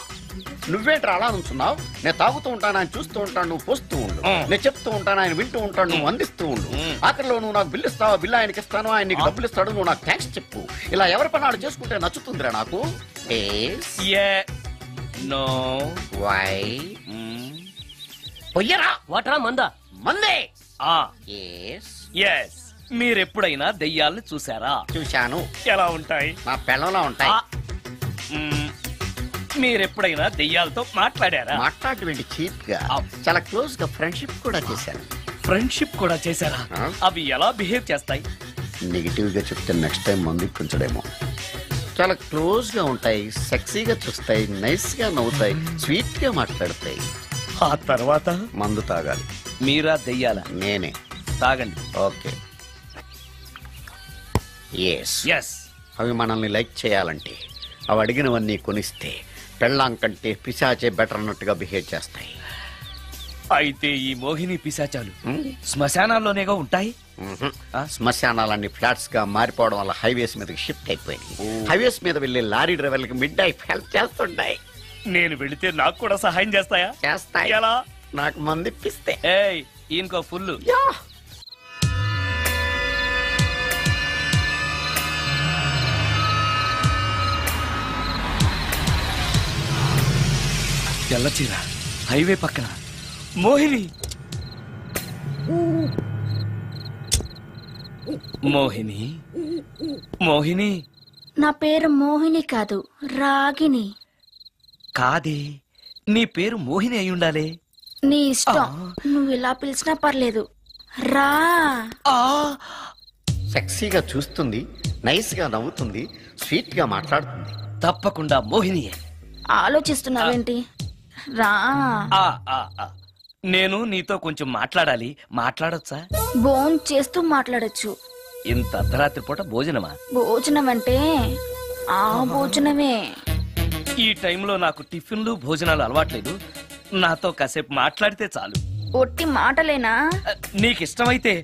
నువ్వేంట్రా అలా నుంచున్నావు? నేను తాగుతూ ఉంటాను, ఆయన చూస్తూ ఉంటాను, నువ్వు పోస్తూ ఉండు. నేను చెప్తూ ఉంటాను, ఆయన వింటూ ఉంటాడు, నువ్వు అందిస్తూ ఉండు. ఆఖరిలో నువ్వు నాకు బిల్లు ఇస్తావా, బిల్లు ఆయనకి ఇస్తాను, ఆయన నీకు డబ్బులు ఇస్తాడు, నువ్వు నాకు థ్యాంక్స్ చెప్పు. ఇలా ఎవరి పని వాళ్ళు చేసుకుంటే నచ్చుతుందిరా నాకు. నో. వై? పొయ్యరా. వాటరా మందా? మందే. ఎస్. మీరెప్పుడైనా దెయ్యాలను చూసారా? చూశాను. ఎలా ఉంటాయి? నా పెళ్ళంలా ఉంటాయి. మీరెప్పుడైనా దెయ్యాలతో మాట్లాడారా? మాట్లాడేంటి చీప్ గా, చాలా క్లోజ్ గా ఫ్రెండ్షిప్ కూడా చేశాను. ఫ్రెండ్షిప్ కూడా చేశారా? అవి ఎలా బిహేవ్ చేస్తాయి? నెగిటివ్ గా చెప్తే నెక్స్ట్ టైం మందు ఇప్పించడేమో. చాలా క్లోజ్ గా ఉంటాయి, సెక్సీగా చూస్తాయి, నైస్ గా నవ్వుతాయి, స్వీట్ గా మాట్లాడతాయి. ఆ తర్వాత మందు తాగాలి. మీరా దెయ్యాల? నేనే. తాగండి. ఓకే. ఎస్. అవి మనల్ని లైక్ చేయాలంటే అవి అడిగినవన్నీ కొనిస్తే పెళ్ళాం కంటే పిశాచే బెటర్ అన్నట్టుగా బిహేవ్ చేస్తాయి. అయితే ఈ మోహిని పిశాచాలు శ్మశానాల్లోనేగా ఉంటాయి? శ్మశానాలన్నీ ఫ్లాట్స్ గా మారిపోవడం వల్ల హైవేస్ మీదకి షిఫ్ట్ అయిపోయింది. హైవేస్ మీద వెళ్లే లారీ డ్రైవర్లకి మిడ్ నైట్ హెల్ప్ చేస్తుంటాయి. నేను వెళితే నాకు కూడా సహాయం చేస్తాయా? చేస్తాయి. ఎలా? నాకు మంది ఇప్పిస్తే. ఈయనకో ఫుల్. తెల్లచీర, హైవే పక్కన మోహిని. మోహిని, మోహిని. నా పేరు మోహిని కాదు, రాగిని. కాదే, నీ పేరు మోహిని అయి ఉండాలి. నీ ఇష్టం, నువ్వు ఇలా పిలిచినా పర్లేదు. రా. సెక్సీగా చూస్తుంది, నైస్ గా నవ్వుతుంది, స్వీట్ గా మాట్లాడుతుంది. తప్పకుండా మోహినియే. ఆలోచిస్తున్నావేంటి? రా. నేను నీతో కొంచెం మాట్లాడాలి. మాట్లాడొచ్చా? భోజనం చేస్తూ మాట్లాడొచ్చు. ఇంత అర్ధరాత్రి పూట భోజనమా? భోజనం అంటే ఆ భోజనమే. ఈ టైంలో నాకు టిఫిన్లు భోజనాలు అలవాట్లేదు. నాతో కాసేపు మాట్లాడితే చాలు. ఒట్టి మాటలేనా? నీకిష్టమైతే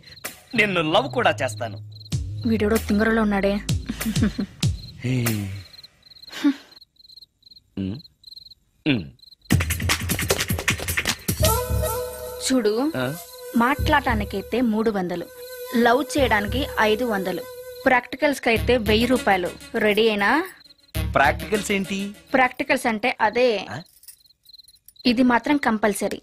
నిన్ను లవ్ కూడా చేస్తాను. వీడెవడో తింగరలో ఉన్నాడే. చూడు, మాట్లాడటానికైతే 300, లవ్ చేయడానికి 500, ప్రాక్టికల్స్ కి అయితే 1000 రూపాయలు. రెడీ అయినా? ప్రాక్టికల్స్ ఏంటి? ప్రాక్టికల్స్ అంటే అదే. ఇది మాత్రం కంపల్సరీ.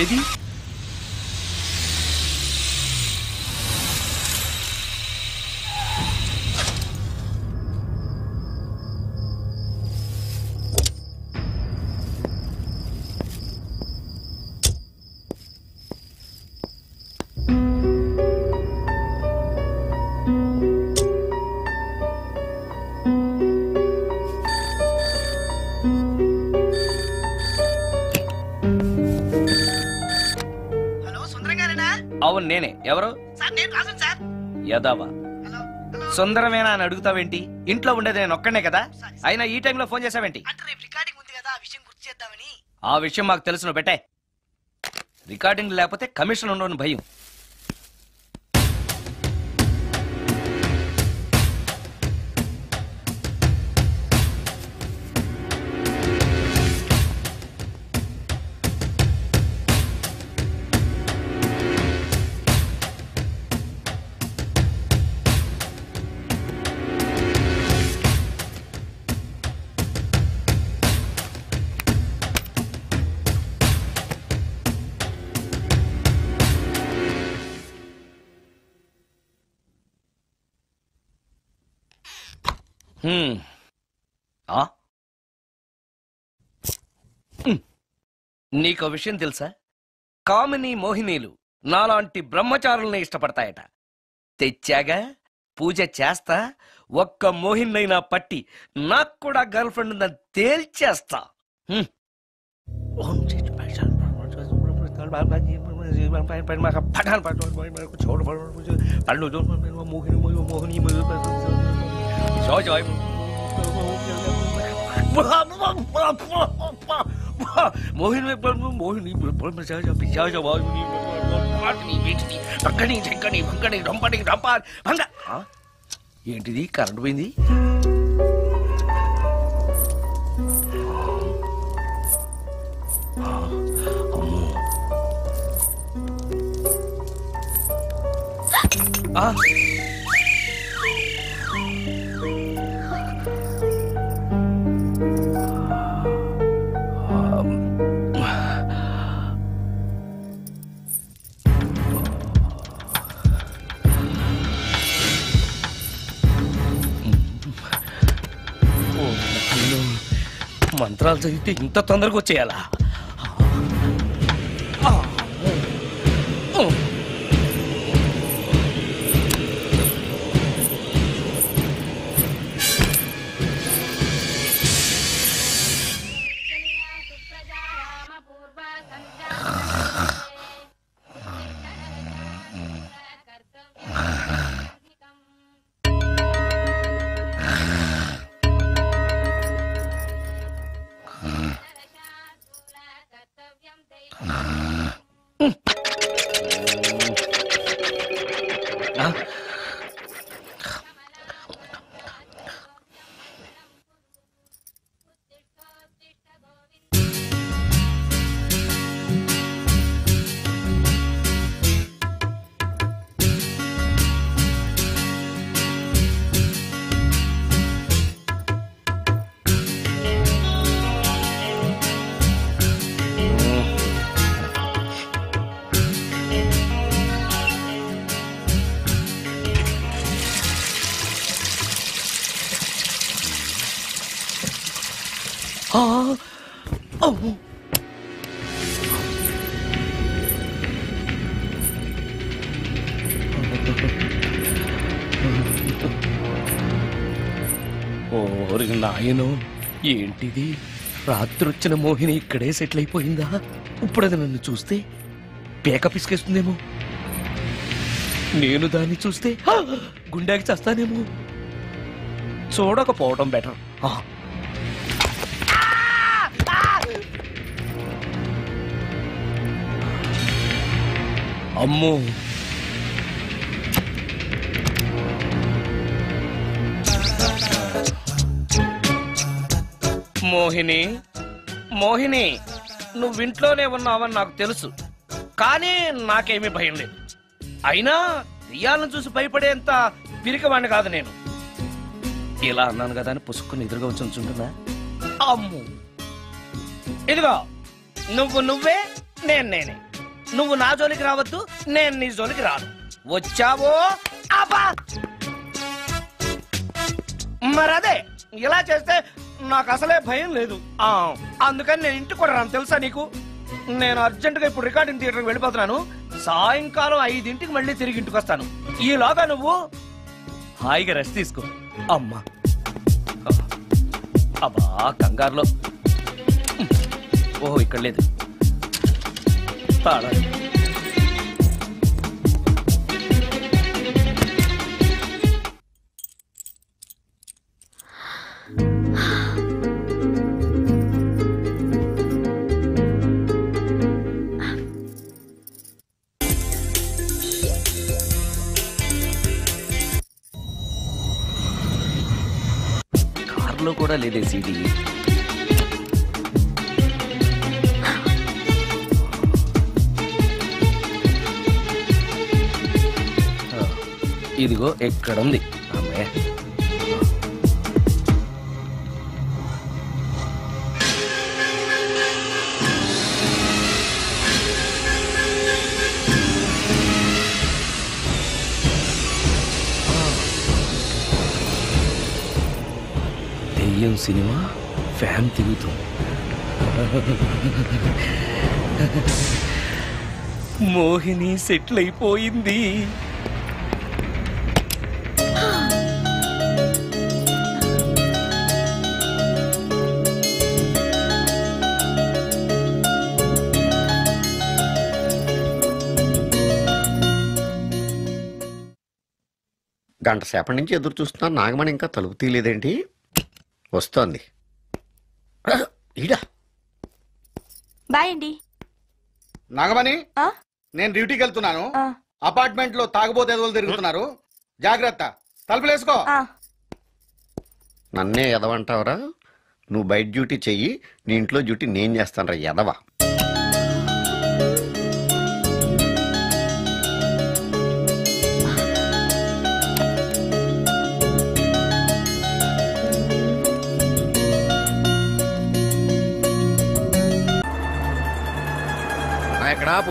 ఏది? అవును నేనే. ఎవరు? యదావా సుందరమేనా అని అడుగుతావేంటి? ఇంట్లో ఉండేది నేను ఒక్కనే కదా. అయినా ఈ టైంలో ఫోన్ చేసావేంటి? ఆ విషయం మాకు తెలుసును. పెట్టే. రికార్డింగ్ లేకపోతే కమిషన్ ఉండని భయం. నీకో విషయం తెలుసా? కామిని మోహినీలు నాలాంటి బ్రహ్మచారుల్ని ఇష్టపడతాయట. తెచ్చాగా, పూజ చేస్తా, ఒక్క మోహిన్నైనా పట్టి నాకు కూడా గర్ల్ ఫ్రెండ్ ఉందని తేల్చేస్తా. ఏంటిది కరెంట్ పోయింది? మంత్రాలు చదివితే ఇంత తొందరగా వచ్చేయాలా? ఓరి నాయనో, ఏంటిది? రాత్రొచ్చిన మోహిని ఇక్కడే సెటిల్ అయిపోయిందా? ఇప్పుడు అది నన్ను చూస్తే పేక పిసికేస్తుందేమో. నేను దాన్ని చూస్తే గుండెకి చస్తానేమో. చూడకపోవడం బెటర్. అమ్మో, మోహిని, మోహిని, నువ్వింట్లోనే ఉన్నావని నాకు తెలుసు, కానీ నాకేమీ భయం లేదు. అయినా దెయ్యాలను చూసి భయపడేంత పిరికవాణ్ణి కాదు నేను. ఇలా అన్నాను కదా అని పుసుక్కుని ఎదురుగా ఉంచుంటుందా? అమ్ము, ఇదిగో నువ్వే, నేనే. నువ్వు నా జోలికి రావద్దు, నేను నీ జోలికి రాను. వచ్చావో అబ్బా, మరదే ఇలా చేస్తే నాకు అసలే భయం లేదు. అందుకని నేను ఇంటికి కూడా రాను, తెలుసా నీకు? నేను అర్జెంటుగా ఇప్పుడు రికార్డింగ్ థియేటర్కి వెళ్ళిపోతున్నాను. సాయంకాలం 5 మళ్ళీ తిరిగి ఇంటికి వస్తాను. ఈలోగా నువ్వు హాయిగా రెస్ట్ తీసుకో. అమ్మా, అబ్బా కంగారులో. ఓహో, ఇక్కడ లేదు. తాళాలి. కార్లో కూడా లేదే సీడీ. ఇదిగో ఎక్కడుంది. అమ్మే, దెయ్యం సినిమా ఫ్యాన్ తిరుగుతుంది. మోహిని సెటిల్ అయిపోయింది. గంట సేపటి నుంచి ఎదురు చూస్తున్నాను. నాగమణి ఇంకా తలుపు తీయలేదేంటి? వస్తోంది. ఈడా బాయ్ అండి. నాగమణి, నేను డ్యూటీకి వెళ్తున్నాను. అపార్ట్మెంట్ లో తాగుబోతే ఎదవలు తిరుగుతున్నారు, జాగ్రత్త. తలుపులేసుకో. నన్నే ఎదవంటావరా? నువ్వు బయట డ్యూటీ చెయ్యి, నీ ఇంట్లో డ్యూటీ నేను చేస్తాను రా ఎదవా. ఎక్కడా